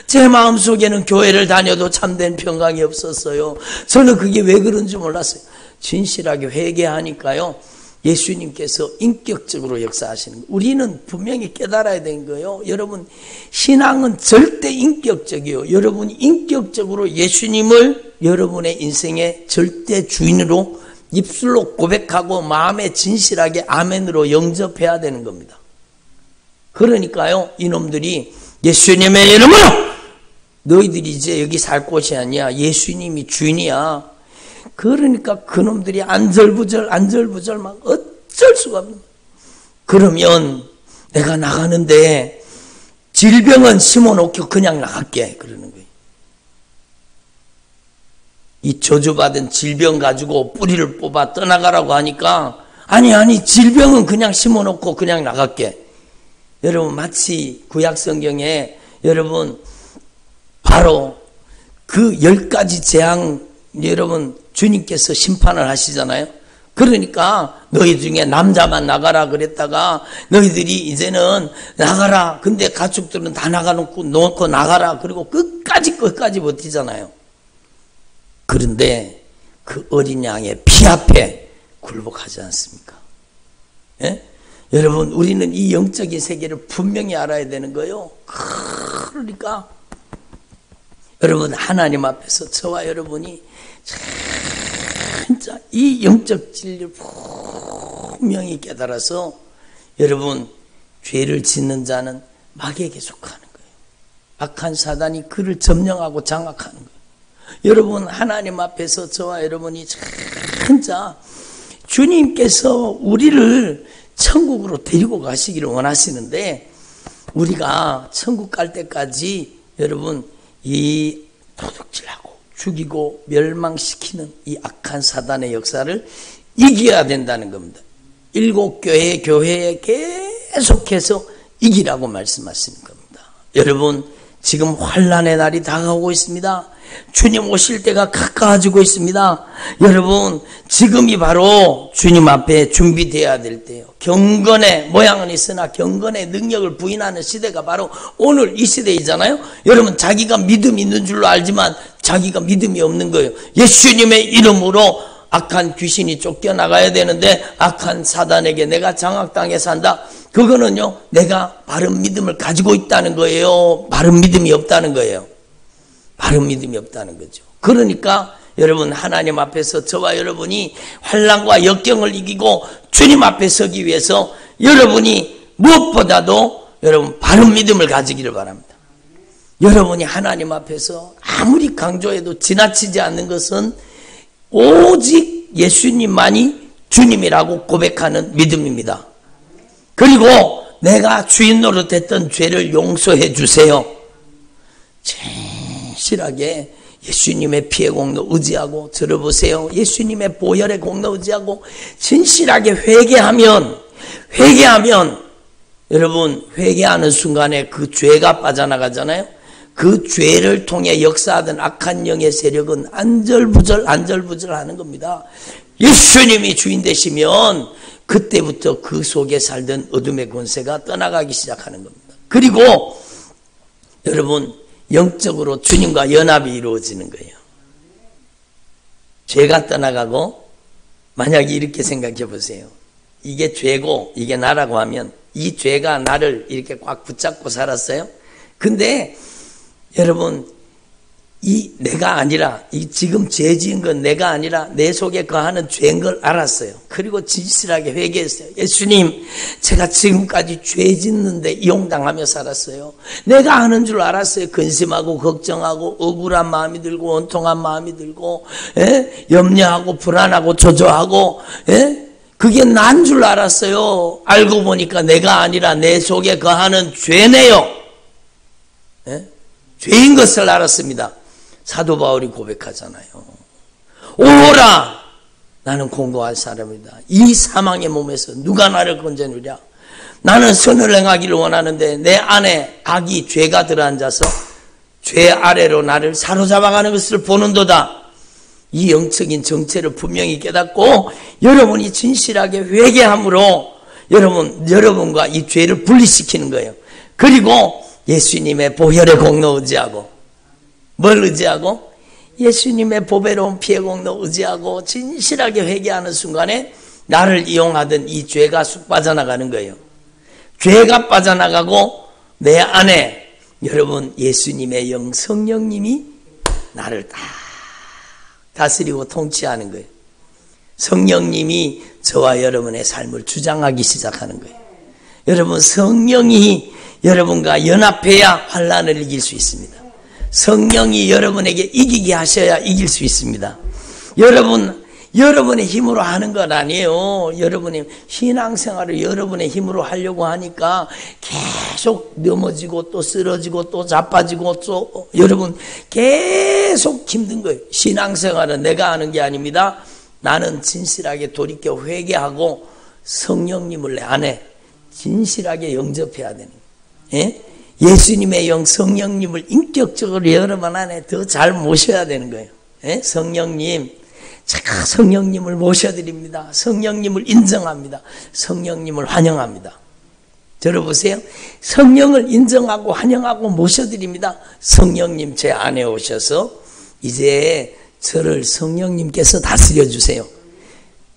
제 마음속에는 교회를 다녀도 참된 평강이 없었어요. 저는 그게 왜 그런지 몰랐어요. 진실하게 회개하니까요. 예수님께서 인격적으로 역사하시는 거예요. 우리는 분명히 깨달아야 되는 거예요. 여러분 신앙은 절대 인격적이에요. 여러분이 인격적으로 예수님을 여러분의 인생의 절대 주인으로 입술로 고백하고 마음에 진실하게 아멘으로 영접해야 되는 겁니다. 그러니까요 이놈들이 예수님의 이름으로 너희들이 이제 여기 살 곳이 아니야. 예수님이 주인이야. 그러니까 그놈들이 안절부절 막 어쩔 수가 없는 거예요. 그러면 내가 나가는데 질병은 심어놓고 그냥 나갈게 그러는 거예요. 이 저주받은 질병 가지고 뿌리를 뽑아 떠나가라고 하니까 아니 질병은 그냥 심어놓고 그냥 나갈게. 여러분 마치 구약성경에 여러분 바로 그 10가지 재앙 여러분 주님께서 심판을 하시잖아요. 그러니까 너희 중에 남자만 나가라 그랬다가 너희들이 이제는 나가라. 근데 가축들은 다 놓고 나가라. 그리고 끝까지 버티잖아요. 그런데 그 어린 양의 피 앞에 굴복하지 않습니까? 예? 여러분 우리는 이 영적인 세계를 분명히 알아야 되는 거예요. 그러니까 여러분 하나님 앞에서 저와 여러분이 진짜 이 영적 진리를 분명히 깨달아서 여러분 죄를 짓는 자는 마귀에게 속하는 거예요. 악한 사단이 그를 점령하고 장악하는 거예요. 여러분 하나님 앞에서 저와 여러분이 진짜 주님께서 우리를 천국으로 데리고 가시기를 원하시는데 우리가 천국 갈 때까지 여러분 이 도둑질하고 죽이고 멸망시키는 이 악한 사단의 역사를 이겨야 된다는 겁니다. 7교회 교회에 계속해서 이기라고 말씀하시는 겁니다. 여러분, 지금 환난의 날이 다가오고 있습니다. 주님 오실 때가 가까워지고 있습니다. 여러분, 지금이 바로 주님 앞에 준비되어야 될 때예요. 경건의 모양은 있으나 경건의 능력을 부인하는 시대가 바로 오늘 이 시대이잖아요. 여러분, 자기가 믿음이 있는 줄로 알지만 자기가 믿음이 없는 거예요. 예수님의 이름으로 악한 귀신이 쫓겨나가야 되는데 악한 사단에게 내가 장악당해 산다. 그거는요, 내가 바른 믿음을 가지고 있다는 거예요. 바른 믿음이 없다는 거예요. 바른 믿음이 없다는 거죠. 그러니까 여러분, 하나님 앞에서 저와 여러분이 환난과 역경을 이기고 주님 앞에 서기 위해서 여러분이 무엇보다도 여러분 바른 믿음을 가지기를 바랍니다. 여러분이 하나님 앞에서 아무리 강조해도 지나치지 않는 것은 오직 예수님만이 주님이라고 고백하는 믿음입니다. 그리고 내가 주인 노릇했던 죄를 용서해 주세요. 진실하게 예수님의 피의 공로 의지하고 들어보세요. 예수님의 보혈의 공로 의지하고 진실하게 회개하면 여러분, 회개하는 순간에 그 죄가 빠져나가잖아요. 그 죄를 통해 역사하던 악한 영의 세력은 안절부절 하는 겁니다. 예수님이 주인 되시면 그때부터 그 속에 살던 어둠의 권세가 떠나가기 시작하는 겁니다. 그리고 여러분, 영적으로 주님과 연합이 이루어지는 거예요. 죄가 떠나가고, 만약에 이렇게 생각해 보세요. 이게 죄고 이게 나라고 하면 이 죄가 나를 이렇게 꽉 붙잡고 살았어요. 근데 여러분, 이 내가 아니라, 이 지금 죄 지은 건 내가 아니라 내 속에 거하는 죄인 걸 알았어요. 그리고 진실하게 회개했어요. 예수님, 제가 지금까지 죄 짓는데 이용당하며 살았어요. 내가 하는 줄 알았어요. 근심하고 걱정하고 억울한 마음이 들고 원통한 마음이 들고, 염려하고 불안하고 조조하고, 그게 난 줄 알았어요. 알고 보니까 내가 아니라 내 속에 거하는 죄네요. 죄인 것을 알았습니다. 사도 바울이 고백하잖아요. 오라, 나는 공고할 사람이다. 이 사망의 몸에서 누가 나를 건져내랴. 나는 선을 행하기를 원하는데 내 안에 악이 죄가 들어앉아서 죄 아래로 나를 사로잡아가는 것을 보는도다. 이 영적인 정체를 분명히 깨닫고 여러분이 진실하게 회개함으로 여러분과 이 죄를 분리시키는 거예요. 그리고 예수님의 보혈의 공로 의지하고, 뭘 의지하고? 예수님의 보배로운 피의 공로 의지하고 진실하게 회개하는 순간에 나를 이용하던 이 죄가 쑥 빠져나가는 거예요. 죄가 빠져나가고 내 안에 여러분 예수님의 영 성령님이 나를 다 다스리고 통치하는 거예요. 성령님이 저와 여러분의 삶을 주장하기 시작하는 거예요. 여러분, 성령이 여러분과 연합해야 환난을 이길 수 있습니다. 성령이 여러분에게 이기게 하셔야 이길 수 있습니다. 여러분의 힘으로 하는 건 아니에요. 여러분의 신앙생활을 여러분의 힘으로 하려고 하니까 계속 넘어지고 또 쓰러지고 또 자빠지고 또 여러분 계속 힘든 거예요. 신앙생활은 내가 하는 게 아닙니다. 나는 진실하게 돌이켜 회개하고 성령님을 내 안에 진실하게 영접해야 되는 거예요. 예수님의 영 성령님을 인격적으로 여러분 안에 더 잘 모셔야 되는 거예요. 성령님, 제가 성령님을 모셔드립니다. 성령님을 인정합니다. 성령님을 환영합니다. 들어보세요. 성령을 인정하고 환영하고 모셔드립니다. 성령님 제 안에 오셔서 이제 저를 성령님께서 다스려 주세요.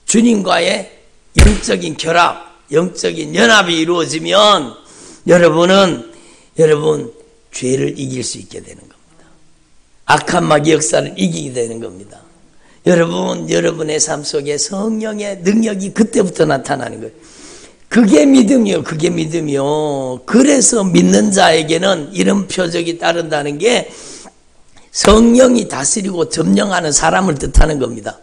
주님과의 영적인 결합, 영적인 연합이 이루어지면 여러분 죄를 이길 수 있게 되는 겁니다. 악한 마귀 역사를 이기게 되는 겁니다. 여러분의 삶 속에 성령의 능력이 그때부터 나타나는 거예요. 그게 믿음이요. 그래서 믿는 자에게는 이런 표적이 따른다는 게 성령이 다스리고 점령하는 사람을 뜻하는 겁니다.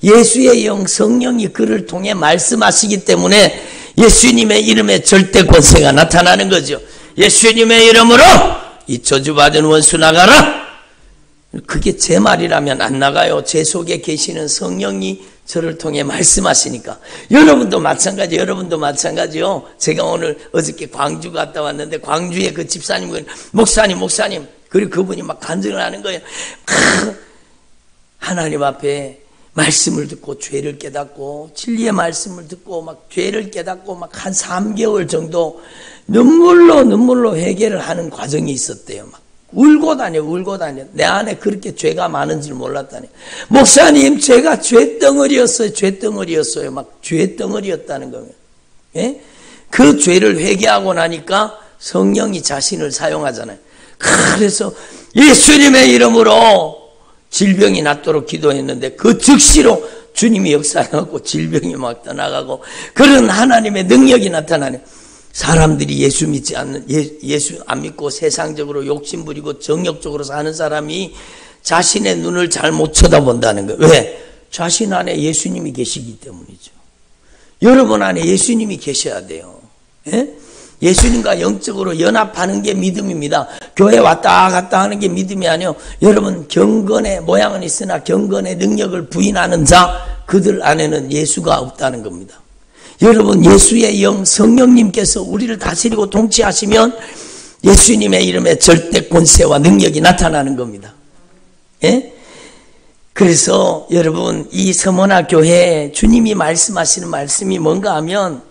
예수의 영 성령이 그를 통해 말씀하시기 때문에 예수님의 이름에 절대 권세가 나타나는 거죠. 예수님의 이름으로 이 저주받은 원수 나가라. 그게 제 말이라면 안 나가요. 제 속에 계시는 성령이 저를 통해 말씀하시니까. 여러분도 마찬가지, 여러분도 마찬가지요. 제가 어저께 광주 갔다 왔는데, 광주에 그 집사님, 목사님, 그리고 그분이 막 간증을 하는 거예요. 하나님 앞에 말씀을 듣고 죄를 깨닫고, 진리의 말씀을 듣고, 막 죄를 깨닫고, 막 한 3개월 정도 눈물로 회개를 하는 과정이 있었대요. 막. 울고 다녀. 내 안에 그렇게 죄가 많은 줄 몰랐다니. 목사님, 제가 죄덩어리였어요. 막 죄덩어리였다는 거예요. 예? 그 죄를 회개하고 나니까 성령이 자신을 사용하잖아요. 그래서 예수님의 이름으로 질병이 낫도록 기도했는데 그 즉시로 주님이 역사하고 질병이 막 떠나가고 그런 하나님의 능력이 나타나네요. 사람들이 예수 안 믿고 세상적으로 욕심부리고 정욕적으로 사는 사람이 자신의 눈을 잘 못 쳐다본다는 거예요. 왜? 자신 안에 예수님이 계시기 때문이죠. 여러분 안에 예수님이 계셔야 돼요. 예? 예수님과 영적으로 연합하는 게 믿음입니다. 교회 왔다 갔다 하는 게 믿음이 아니요. 여러분, 경건의 모양은 있으나 경건의 능력을 부인하는 자, 그들 안에는 예수가 없다는 겁니다. 여러분, 예수의 영 성령님께서 우리를 다스리고 통치하시면 예수님의 이름에 절대 권세와 능력이 나타나는 겁니다. 예? 그래서 여러분, 이 서머나 교회에 주님이 말씀하시는 말씀이 뭔가 하면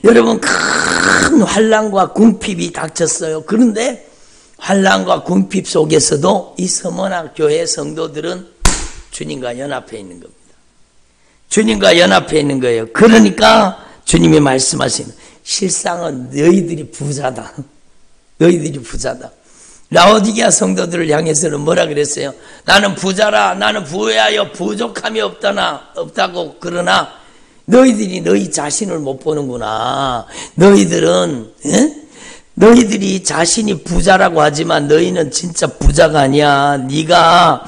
여러분, 큰 환난과 궁핍이 닥쳤어요. 그런데 환난과 궁핍 속에서도 이 서머나 교회 성도들은 주님과 연합해 있는 겁니다. 주님과 연합해 있는 거예요. 그러니까 주님이 말씀하시는 실상은 너희들이 부자다. 너희들이 부자다. 라오디게아 성도들을 향해서는 뭐라 그랬어요? 나는 부자라. 나는 부유하여 부족함이 없다고. 그러나 너희들이 너희 자신을 못 보는구나. 너희들이 자신이 부자라고 하지만 너희는 진짜 부자가 아니야. 네가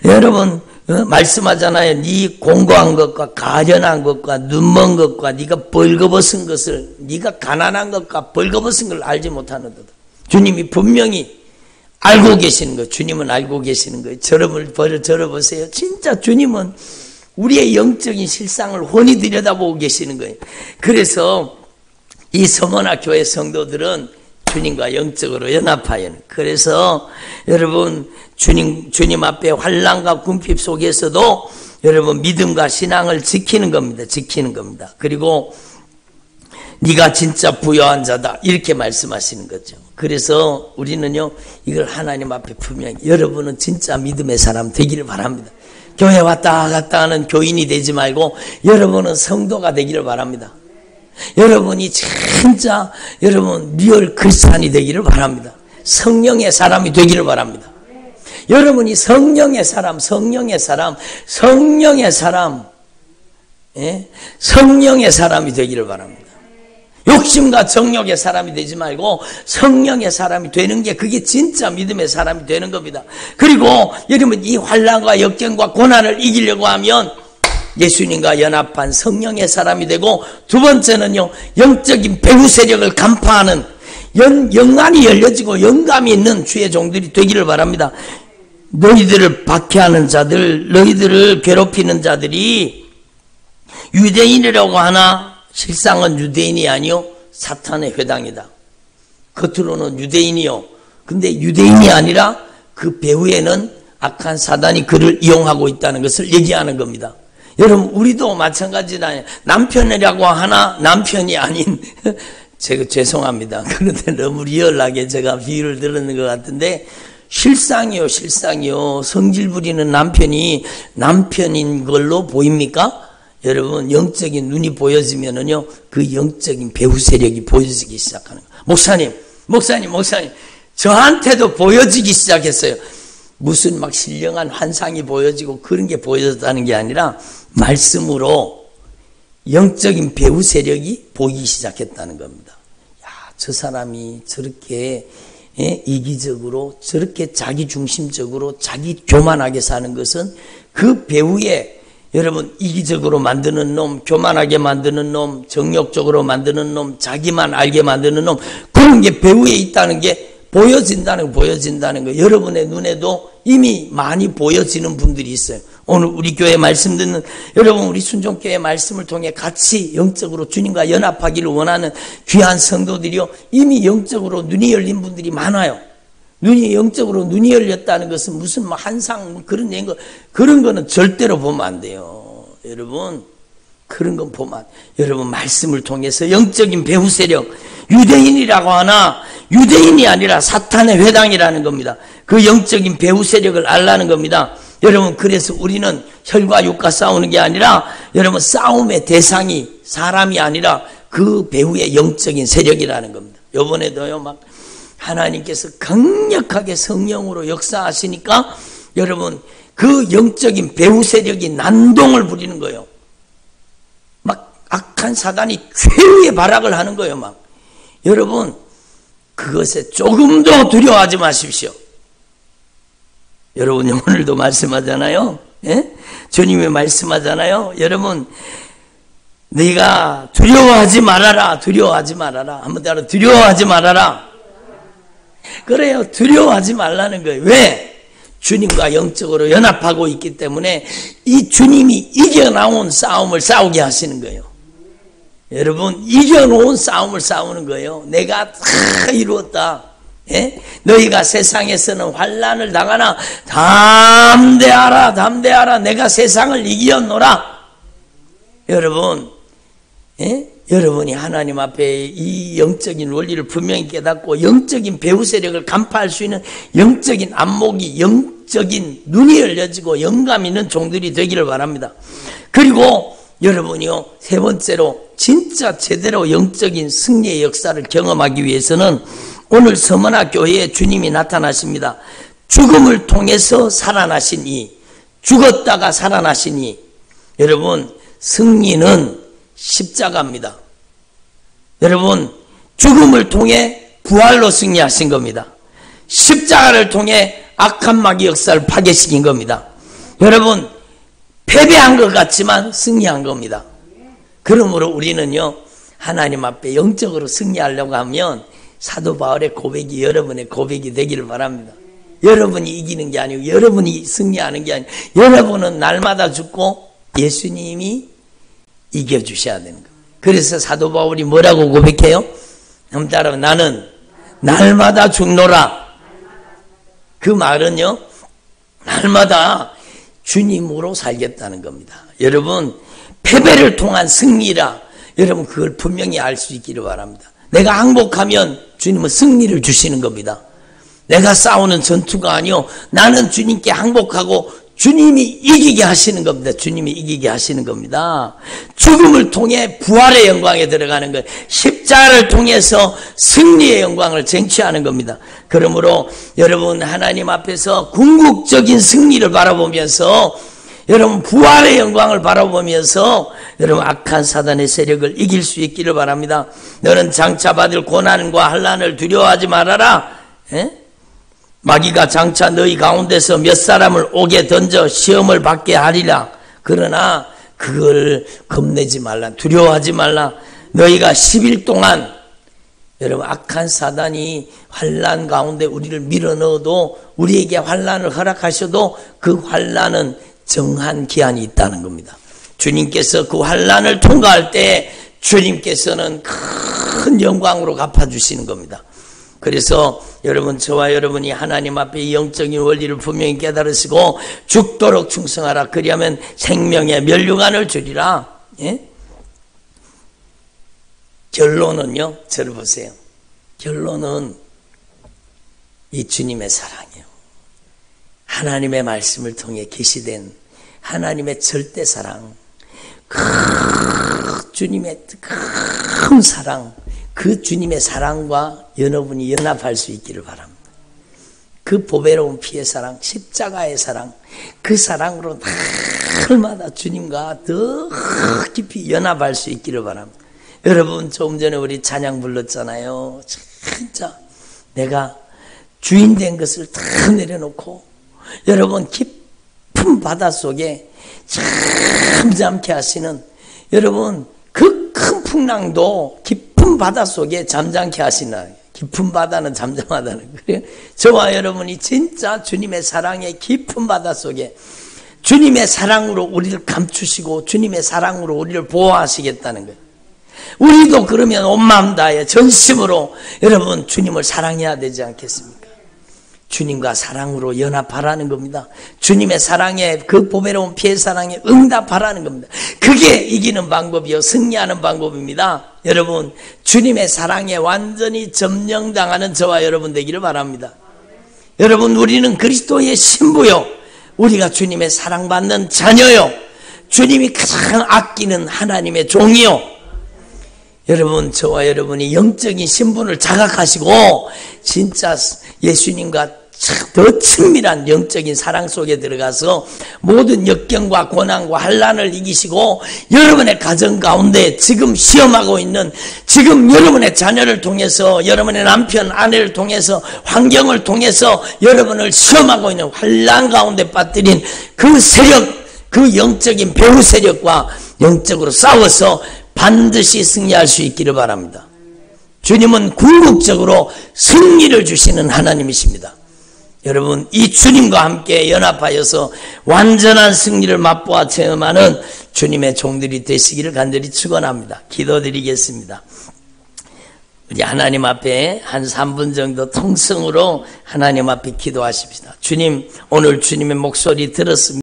여러분 말씀하잖아요. 네 공고한 것과 가련한 것과 눈먼 것과 네가 벌거벗은 것을, 네가 가난한 것과 벌거벗은 걸 알지 못하는도다. 주님이 분명히 알고 계시는 거예요. 주님은 알고 계시는 거예요. 저러보세요. 진짜 주님은 우리의 영적인 실상을 훤히 들여다보고 계시는 거예요. 그래서 이 서머나 교회 성도들은 주님과 영적으로 연합하여. 그래서 여러분, 주님 앞에 환난과 궁핍 속에서도 여러분 믿음과 신앙을 지키는 겁니다. 그리고 네가 진짜 부유한 자다, 이렇게 말씀하시는 거죠. 그래서 우리는요, 이걸 하나님 앞에 분명히, 여러분은 진짜 믿음의 사람 되기를 바랍니다. 교회 왔다 갔다 하는 교인이 되지 말고 여러분은 성도가 되기를 바랍니다. 여러분이 진짜 여러분 리얼 크리스찬이 되기를 바랍니다. 성령의 사람이 되기를 바랍니다. 여러분이 성령의 사람, 예? 성령의 사람이 되기를 바랍니다. 욕심과 정욕의 사람이 되지 말고 성령의 사람이 되는 게 그게 진짜 믿음의 사람이 되는 겁니다. 그리고 여러분 이 환난과 역경과 고난을 이기려고 하면 예수님과 연합한 성령의 사람이 되고, 두 번째는요, 영적인 배후 세력을 간파하는 영안이 열려지고 영감이 있는 주의 종들이 되기를 바랍니다. 너희들을 박해하는 자들, 너희들을 괴롭히는 자들이 유대인이라고 하나 실상은 유대인이 아니요 사탄의 회당이다. 겉으로는 유대인이요, 근데 유대인이 아니라 그 배후에는 악한 사단이 그를 이용하고 있다는 것을 얘기하는 겁니다. 여러분, 우리도 마찬가지다. 남편이라고 하나 남편이 아닌 제가 죄송합니다. 그런데 너무 리얼하게 제가 비유를 들었는 것 같은데, 실상이요. 성질 부리는 남편이 남편인 걸로 보입니까? 여러분, 영적인 눈이 보여지면은요, 그 영적인 배후 세력이 보여지기 시작하는 거예요. 목사님, 저한테도 보여지기 시작했어요. 무슨 막 신령한 환상이 보여지고 그런 게 보여졌다는 게 아니라 말씀으로 영적인 배후 세력이 보이기 시작했다는 겁니다. 야, 저 사람이 저렇게 이기적으로, 저렇게 자기중심적으로, 자기 교만하게 사는 것은 그 배후에 여러분 이기적으로 만드는 놈, 교만하게 만드는 놈, 정욕적으로 만드는 놈, 자기만 알게 만드는 놈, 그런 게 배후에 있다는 게 보여진다는 거. 여러분의 눈에도 이미 많이 보여지는 분들이 있어요. 오늘 우리 교회 말씀 듣는 여러분, 우리 순종교회 말씀을 통해 같이 영적으로 주님과 연합하기를 원하는 귀한 성도들이요, 이미 영적으로 눈이 열린 분들이 많아요. 영적으로 눈이 열렸다는 것은 무슨 한상 그런 거는 절대로 보면 안 돼요. 여러분, 그런 건 보면 여러분, 말씀을 통해서 영적인 배후 세력, 유대인이라고 하나 유대인이 아니라 사탄의 회당이라는 겁니다. 그 영적인 배후 세력을 알라는 겁니다. 여러분, 그래서 우리는 혈과 육과 싸우는 게 아니라 여러분, 싸움의 대상이 사람이 아니라 그 배후의 영적인 세력이라는 겁니다. 이번에도요, 막 하나님께서 강력하게 성령으로 역사하시니까 여러분, 그 영적인 배후 세력이 난동을 부리는 거예요. 막 악한 사단이 최후의 발악을 하는 거예요. 막 여러분, 그것에 조금도 두려워하지 마십시오. 여러분, 오늘도 말씀하잖아요. 예? 주님이 말씀하잖아요. 여러분, 네가 두려워하지 말아라. 한번 따라, 두려워하지 말아라. 그래요. 두려워하지 말라는 거예요. 왜? 주님과 영적으로 연합하고 있기 때문에 이 주님이 이겨나온 싸움을 싸우게 하시는 거예요. 여러분, 이겨놓은 싸움을 싸우는 거예요. 내가 다 이루었다. 예? 너희가 세상에서는 환난을 당하나 담대하라. 내가 세상을 이기었노라. 여러분, 예? 여러분이 하나님 앞에 이 영적인 원리를 분명히 깨닫고 영적인 배후 세력을 간파할 수 있는 영적인 안목이, 영적인 눈이 열려지고 영감 있는 종들이 되기를 바랍니다. 그리고 여러분이요, 세 번째로 진짜 제대로 영적인 승리의 역사를 경험하기 위해서는 오늘 서머나 교회에 주님이 나타나십니다. 죽음을 통해서 살아나신 죽었다가 살아나신 여러분, 승리는 십자가입니다. 여러분, 죽음을 통해 부활로 승리하신 겁니다. 십자가를 통해 악한 마귀 역사를 파괴시킨 겁니다. 여러분, 패배한 것 같지만 승리한 겁니다. 그러므로 우리는요, 하나님 앞에 영적으로 승리하려고 하면 사도 바울의 고백이 여러분의 고백이 되기를 바랍니다. 여러분이 이기는 게 아니고 여러분이 승리하는 게 아니고 여러분은 날마다 죽고 예수님이 이겨주셔야 되는 거예요. 그래서 사도 바울이 뭐라고 고백해요? 한번 따라해. 나는 날마다 죽노라. 그 말은요, 날마다 주님으로 살겠다는 겁니다. 여러분, 패배를 통한 승리라. 여러분, 그걸 분명히 알 수 있기를 바랍니다. 내가 항복하면 주님은 승리를 주시는 겁니다. 내가 싸우는 전투가 아니요, 나는 주님께 항복하고 주님이 이기게 하시는 겁니다. 주님이 이기게 하시는 겁니다. 죽음을 통해 부활의 영광에 들어가는 것, 십자가를 통해서 승리의 영광을 쟁취하는 겁니다. 그러므로 여러분, 하나님 앞에서 궁극적인 승리를 바라보면서, 여러분 부활의 영광을 바라보면서 여러분 악한 사단의 세력을 이길 수 있기를 바랍니다. 너는 장차 받을 고난과 환난을 두려워하지 말아라. 마귀가 장차 너희 가운데서 몇 사람을 옥에 던져 시험을 받게 하리라. 그러나 그걸 겁내지 말라. 두려워하지 말라. 너희가 10일 동안 여러분 악한 사단이 환난 가운데 우리를 밀어넣어도, 우리에게 환난을 허락하셔도 그 환난은 정한 기한이 있다는 겁니다. 주님께서 그 환난을 통과할 때 주님께서는 큰 영광으로 갚아주시는 겁니다. 그래서 여러분, 저와 여러분이 하나님 앞에 이 영적인 원리를 분명히 깨달으시고 죽도록 충성하라. 그리하면 생명의 면류관을 주리라. 예? 결론은요, 저를 보세요. 결론은 이 주님의 사랑이에요. 하나님의 말씀을 통해 계시된 하나님의 절대 사랑, 주님의 큰 사랑, 그 주님의 사랑과 여러분이 연합할 수 있기를 바랍니다. 그 보배로운 피의 사랑, 십자가의 사랑, 그 사랑으로 날마다 주님과 더 깊이 연합할 수 있기를 바랍니다. 여러분, 조금 전에 우리 찬양 불렀잖아요. 진짜 내가 주인 된 것을 다 내려놓고 여러분 깊은 바닷속에 잠잠케 하시는, 여러분 그 큰 풍랑도 깊은 바닷속에 잠잠케 하시는 깊은 바다는 잠잠하다는 거예요. 저와 여러분이 진짜 주님의 사랑의 깊은 바다 속에 주님의 사랑으로 우리를 감추시고 주님의 사랑으로 우리를 보호하시겠다는 거예요. 우리도 그러면 온 마음 다해 전심으로 여러분 주님을 사랑해야 되지 않겠습니까? 주님과 사랑으로 연합하라는 겁니다. 주님의 사랑에, 그 보배로운 피의 사랑에 응답하라는 겁니다. 그게 이기는 방법이요, 승리하는 방법입니다. 여러분, 주님의 사랑에 완전히 점령당하는 저와 여러분 되기를 바랍니다. 여러분, 우리는 그리스도의 신부요, 우리가 주님의 사랑받는 자녀요, 주님이 가장 아끼는 하나님의 종이요. 여러분, 저와 여러분이 영적인 신분을 자각하시고 진짜 예수님과 더 친밀한 영적인 사랑 속에 들어가서 모든 역경과 고난과 환난을 이기시고 여러분의 가정 가운데 지금 시험하고 있는, 지금 여러분의 자녀를 통해서, 여러분의 남편 아내를 통해서, 환경을 통해서 여러분을 시험하고 있는 환난 가운데 빠뜨린 그 세력, 그 영적인 배후 세력과 영적으로 싸워서 반드시 승리할 수 있기를 바랍니다. 주님은 궁극적으로 승리를 주시는 하나님이십니다. 여러분, 이 주님과 함께 연합하여서 완전한 승리를 맛보아 체험하는 주님의 종들이 되시기를 간절히 축원합니다. 기도드리겠습니다. 우리 하나님 앞에 한 3분 정도 통성으로 하나님 앞에 기도하십시다. 주님, 오늘 주님의 목소리 들었습니다.